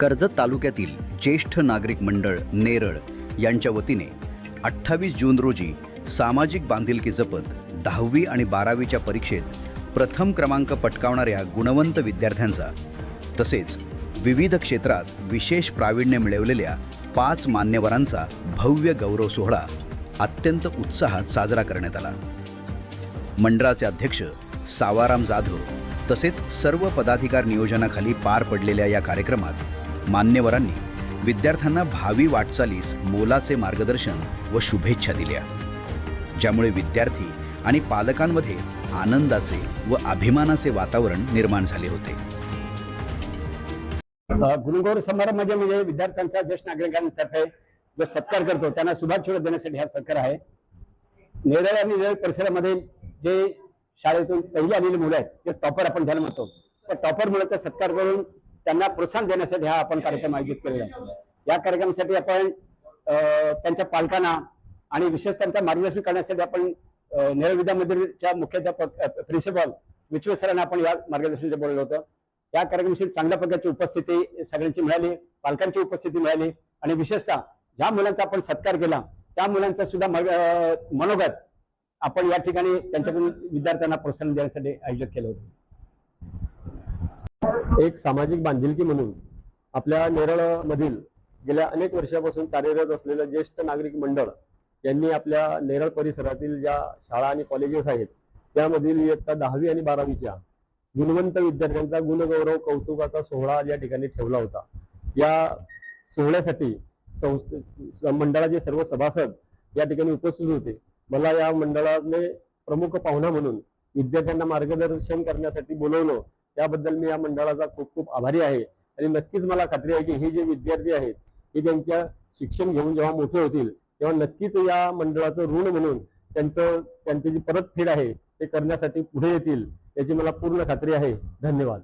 कर्जत तालुक्यातील ज्येष्ठ नागरिक मंडळ नेरळ यांच्या वतीने 28 जून रोजी सामाजिक बांधिलकी जपत 10वी आणि 12वीच्या परीक्षेत प्रथम क्रमांक पटकावणाऱ्या गुणवंत विद्यार्थ्यांचा तसेच विविध क्षेत्रात विशेष प्रावीण्य मिळवलेल्या 5 मान्यवरांचा भव्य गौरव सोहळा अत्यंत उत्साहात साजरा करण्यात आला। मंडळाचे अध्यक्ष सावाराम जाधव तसेच सर्व पदाधिकार नियोजनाखाली पार पडलेल्या या कार्यक्रमात मान्यवरांनी विद्यार्थ्यांना भावी वाटचालीस मोलाचे मार्गदर्शन व शुभेच्छा दिल्या, ज्यामुळे विद्यार्थी आणि पालकांमध्ये आनंदाचे व अभिमानाचे वातावरण निर्माण झाले होते। गुरुगौरव समारंभ म्हणजे विद्यार्थ्यांचा ज्येष्ठ नागरिकांतर्फे जो सत्कार करतो त्यांना शुभेच्छा देण्यासाठी हा सत्कार आहे। नेरळ आणि नेरळ परिसरामध्ये जे शाळेतून पहिली आलेली मुलं आहेत ते टॉपर आपण ज्याला म्हणतो, तर टॉपर मुलांचा सत्कार करून त्यांना प्रोत्साहन देण्यासाठी हा आपण कार्यक्रम आयोजित केलेला आहे। या कार्यक्रमासाठी आपण त्यांच्या पालकांना आणि विशेष त्यांचं मार्गदर्शन करण्यासाठी आपण नेरळ विद्या मंदिरच्या मुख्याध्यापक प्रिन्सिपल विचवे सरांना आपण या मार्गदर्शनासाठी बोलवलं होतं। या कार्यक्रमासाठी चांगल्या प्रकारची उपस्थिती सगळ्यांची मिळाली, पालकांची उपस्थिती मिळाली आणि विशेषतः ज्या मुलांचा आपण सत्कार केला त्या मुलांचा सुद्धा मनोगत आपण या ठिकाणी त्यांच्याकडून विद्यार्थ्यांना प्रोत्साहन देण्यासाठी आयोजित केलं होतं। एक सामाजिक बांधिलकी म्हणून आपल्या नेरळ मधील गेल्या अनेक वर्षापासून कार्यरत असलेलं ज्येष्ठ नागरिक मंडळ यांनी आपल्या नेरळ परिसरातील ज्या शाळा आणि कॉलेजेस आहेत त्यामधील इयत्ता 10वी आणि 12वीच्या गुणवंत विद्यार्थ्यांचा गुणगौरव कौतुकाचा सोहळा या ठिकाणी ठेवला होता। या सोहळ्यासाठी मंडळाचे सर्व सभासद या ठिकाणी उपस्थित होते। मला या मंडळाने प्रमुख पाहुणा म्हणून विद्यार्थ्यांना मार्गदर्शन करण्यासाठी बोलवलं, त्याबद्दल मी या मंडळाचा खूप खूप आभारी आहे। आणि नक्कीच मला खात्री आहे की हे जे विद्यार्थी आहेत हे त्यांच्या शिक्षण घेऊन जेव्हा मोठे होतील तेव्हा नक्कीच या मंडळाचं ऋण म्हणून त्यांची जी परतफेड आहे ते करण्यासाठी पुढे येतील याची मला पूर्ण खात्री आहे। धन्यवाद।